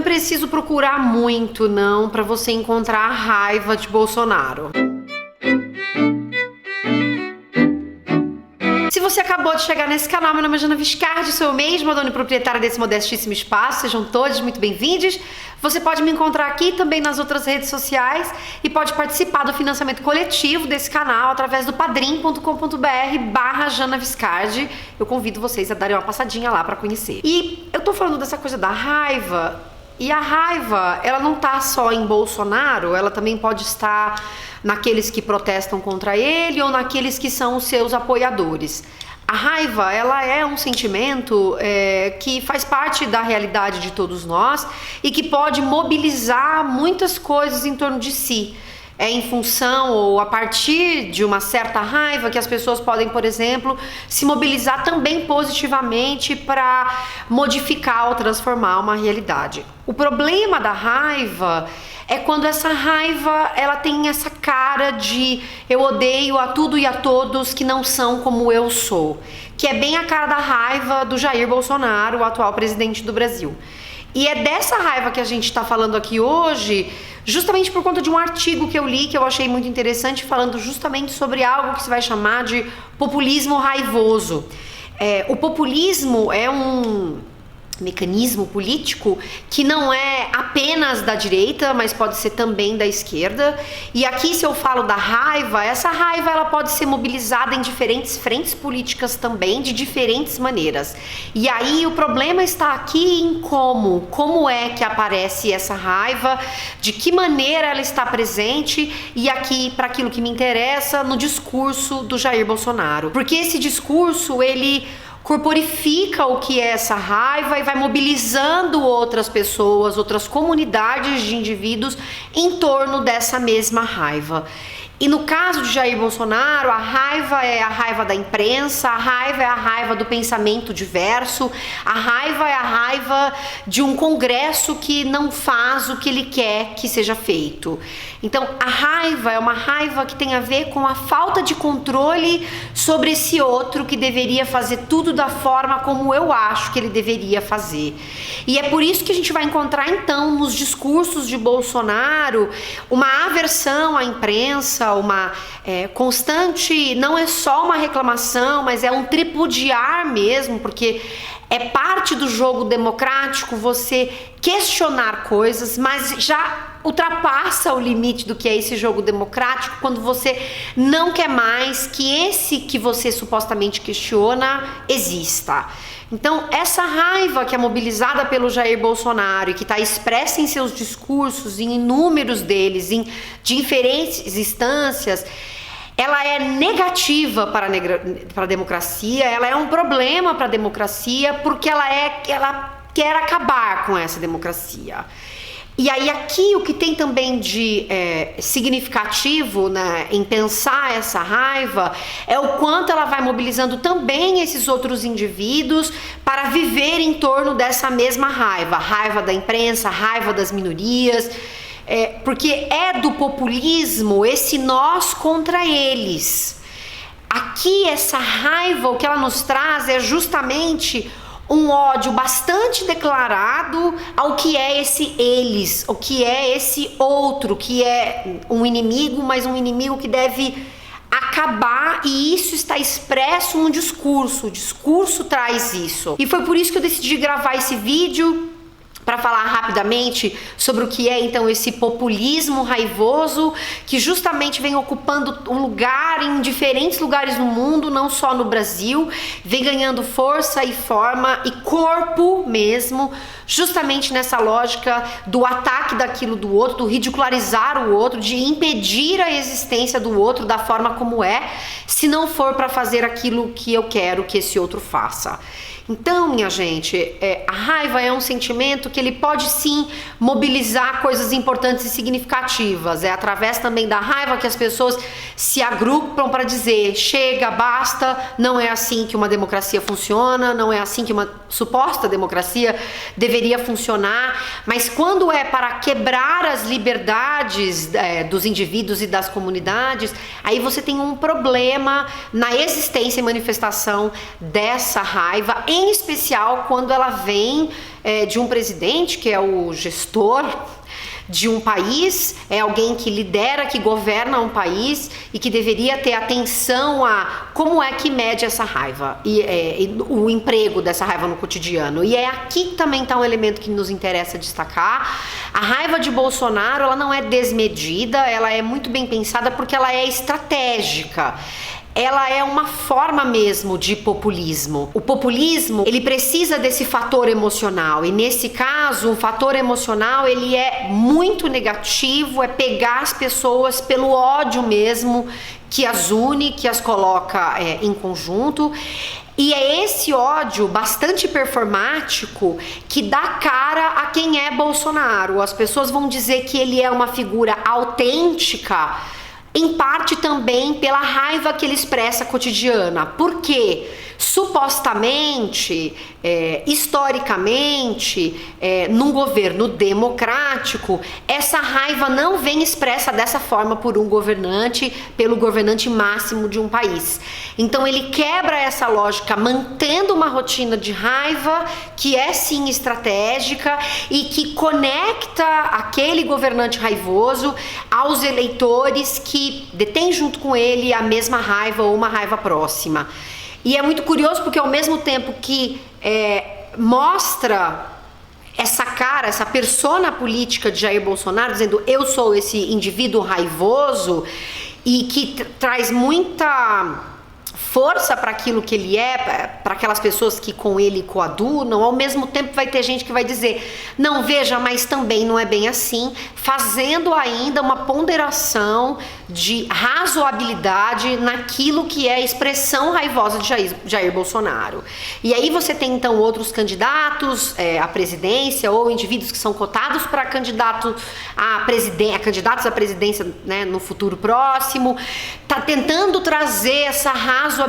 é preciso procurar muito, não, para você encontrar a raiva de Bolsonaro. Se você acabou de chegar nesse canal, meu nome é Jana Viscardi, sou eu mesma, dona e proprietária desse modestíssimo espaço, sejam todos muito bem-vindos. Você pode me encontrar aqui também nas outras redes sociais e pode participar do financiamento coletivo desse canal através do padrim.com.br/Jana Viscardi. Eu convido vocês a darem uma passadinha lá para conhecer. E eu tô falando dessa coisa da raiva, e a raiva, ela não tá só em Bolsonaro, ela também pode estar naqueles que protestam contra ele ou naqueles que são os seus apoiadores. A raiva, ela é um sentimento que faz parte da realidade de todos nós e que pode mobilizar muitas coisas em torno de si. É em função ou a partir de uma certa raiva que as pessoas podem, por exemplo, se mobilizar também positivamente para modificar ou transformar uma realidade. O problema da raiva é quando essa raiva ela tem essa cara de eu odeio a tudo e a todos que não são como eu sou, que é bem a cara da raiva do Jair Bolsonaro, o atual presidente do Brasil. E é dessa raiva que a gente está falando aqui hoje, justamente por conta de um artigo que eu li, que eu achei muito interessante, falando justamente sobre algo que se vai chamar de populismo raivoso. O populismo é um mecanismo político que não é apenas da direita, mas pode ser também da esquerda. E aqui, se eu falo da raiva, essa raiva ela pode ser mobilizada em diferentes frentes políticas também, de diferentes maneiras. E aí o problema está aqui em como é que aparece essa raiva, de que maneira ela está presente, e aqui, para aquilo que me interessa, no discurso do Jair Bolsonaro. Porque esse discurso, ele corporifica o que é essa raiva e vai mobilizando outras pessoas, outras comunidades de indivíduos em torno dessa mesma raiva. E no caso de Jair Bolsonaro, a raiva é a raiva da imprensa, a raiva é a raiva do pensamento diverso, a raiva é a raiva de um Congresso que não faz o que ele quer que seja feito. Então, a raiva é uma raiva que tem a ver com a falta de controle sobre esse outro que deveria fazer tudo da forma como eu acho que ele deveria fazer. E é por isso que a gente vai encontrar, então, nos discursos de Bolsonaro, uma aversão à imprensa, uma constante, não é só uma reclamação, mas é um tripudiar mesmo, porque é parte do jogo democrático você questionar coisas, mas já ultrapassa o limite do que é esse jogo democrático quando você não quer mais que esse que você supostamente questiona exista. Então, essa raiva que é mobilizada pelo Jair Bolsonaro e que está expressa em seus discursos, em inúmeros deles, em diferentes instâncias, ela é negativa para a democracia, ela é um problema para a democracia porque ela quer acabar com essa democracia. E aí aqui o que tem também de significativo, né, em pensar essa raiva é o quanto ela vai mobilizando também esses outros indivíduos para viver em torno dessa mesma raiva. Raiva da imprensa, raiva das minorias, porque é do populismo esse nós contra eles. Aqui essa raiva, o que ela nos traz é justamente um ódio bastante declarado ao que é esse eles, o que é esse outro, que é um inimigo, mas um inimigo que deve acabar, e isso está expresso no discurso. O discurso traz isso. E foi por isso que eu decidi gravar esse vídeo, para falar rapidamente sobre o que é então esse populismo raivoso que justamente vem ocupando um lugar em diferentes lugares no mundo, não só no Brasil, vem ganhando força e forma e corpo mesmo, justamente nessa lógica do ataque daquilo do outro, do ridicularizar o outro, de impedir a existência do outro da forma como é, se não for para fazer aquilo que eu quero que esse outro faça. Então, minha gente, a raiva é um sentimento que ele pode sim mobilizar coisas importantes e significativas. É através também da raiva que as pessoas se agrupam para dizer: chega, basta, não é assim que uma democracia funciona, não é assim que uma suposta democracia deveria funcionar. Mas quando é para quebrar as liberdades dos indivíduos e das comunidades, aí você tem um problema na existência e manifestação dessa raiva em especial quando ela vem de um presidente que é o gestor de um país, é alguém que lidera, que governa um país e que deveria ter atenção a como é que mede essa raiva e o emprego dessa raiva no cotidiano. E é aqui que também está um elemento que nos interessa destacar. A raiva de Bolsonaro, ela não é desmedida, ela é muito bem pensada porque ela é estratégica. Ela é uma forma mesmo de populismo. O populismo, ele precisa desse fator emocional, e nesse caso, o fator emocional, ele é muito negativo, é pegar as pessoas pelo ódio mesmo, que as une, que as coloca em conjunto. E é esse ódio bastante performático que dá cara a quem é Bolsonaro. As pessoas vão dizer que ele é uma figura autêntica, em parte também pela raiva que ele expressa cotidiana. Por quê? Supostamente, historicamente, num governo democrático, essa raiva não vem expressa dessa forma por um governante, pelo governante máximo de um país. Então ele quebra essa lógica, mantendo uma rotina de raiva que é sim estratégica e que conecta aquele governante raivoso aos eleitores que detêm junto com ele a mesma raiva ou uma raiva próxima. E é muito curioso porque ao mesmo tempo que mostra essa cara, essa persona política de Jair Bolsonaro, dizendo eu sou esse indivíduo raivoso e que traz muita força para aquilo que ele é, para aquelas pessoas que com ele coadunam, ao mesmo tempo vai ter gente que vai dizer, não, veja, mas também não é bem assim, fazendo ainda uma ponderação de razoabilidade naquilo que é a expressão raivosa de Jair Bolsonaro. E aí você tem então outros candidatos à presidência ou indivíduos que são cotados para candidatos à presidência, né, no futuro próximo, tá tentando trazer essa razoabilidade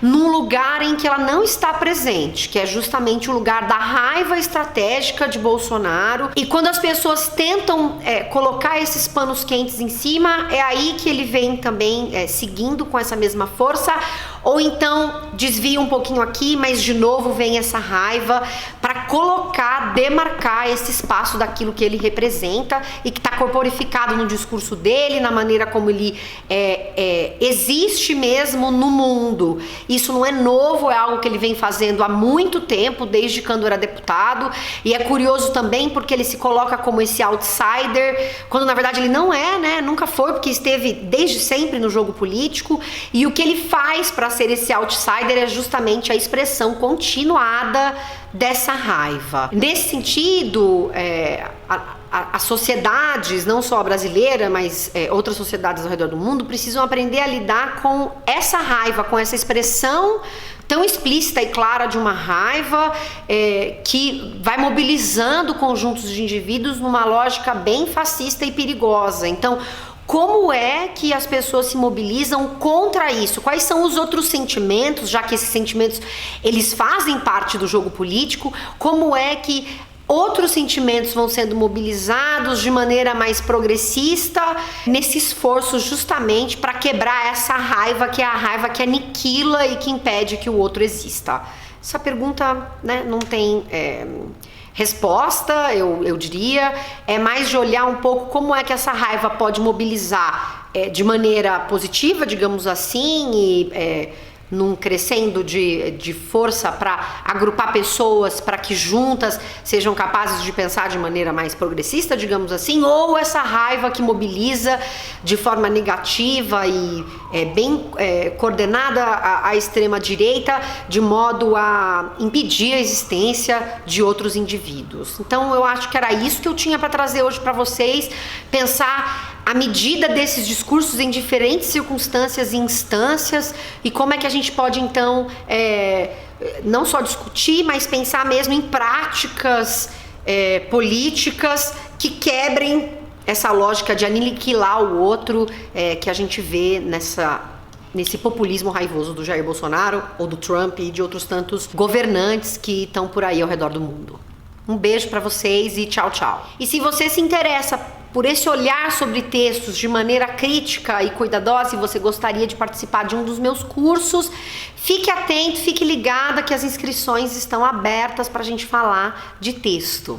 num lugar em que ela não está presente, que é justamente o lugar da raiva estratégica de Bolsonaro. E quando as pessoas tentam colocar esses panos quentes em cima, é aí que ele vem também seguindo com essa mesma força, ou então desvia um pouquinho aqui, mas de novo vem essa raiva para colocar, demarcar esse espaço daquilo que ele representa e que está corporificado no discurso dele, na maneira como ele existe mesmo no mundo. Isso não é novo, é algo que ele vem fazendo há muito tempo, desde quando era deputado, e é curioso também porque ele se coloca como esse outsider, quando na verdade ele não é, né? Nunca foi, porque esteve desde sempre no jogo político, e o que ele faz para ser esse outsider é justamente a expressão continuada dessa raiva. Nesse sentido, as sociedades, não só a brasileira, mas outras sociedades ao redor do mundo, precisam aprender a lidar com essa raiva, com essa expressão tão explícita e clara de uma raiva que vai mobilizando conjuntos de indivíduos numa lógica bem fascista e perigosa. Então, como é que as pessoas se mobilizam contra isso? Quais são os outros sentimentos, já que esses sentimentos eles fazem parte do jogo político? Como é que outros sentimentos vão sendo mobilizados de maneira mais progressista nesse esforço justamente para quebrar essa raiva, que é a raiva que aniquila e que impede que o outro exista? Essa pergunta, né, não tem resposta, eu diria, é mais de olhar um pouco como é que essa raiva pode mobilizar de maneira positiva, digamos assim, e num crescendo de força para agrupar pessoas para que juntas sejam capazes de pensar de maneira mais progressista, digamos assim, ou essa raiva que mobiliza de forma negativa e bem coordenada à extrema direita, de modo a impedir a existência de outros indivíduos. Então eu acho que era isso que eu tinha para trazer hoje para vocês, pensar a medida desses discursos em diferentes circunstâncias e instâncias, e como é que a gente pode então não só discutir, mas pensar mesmo em práticas políticas que quebrem essa lógica de aniquilar o outro que a gente vê nesse populismo raivoso do Jair Bolsonaro ou do Trump e de outros tantos governantes que estão por aí ao redor do mundo. Um beijo para vocês e tchau, tchau. E se você se interessa por esse olhar sobre textos de maneira crítica e cuidadosa e você gostaria de participar de um dos meus cursos, fique atento, fique ligada que as inscrições estão abertas para a gente falar de texto.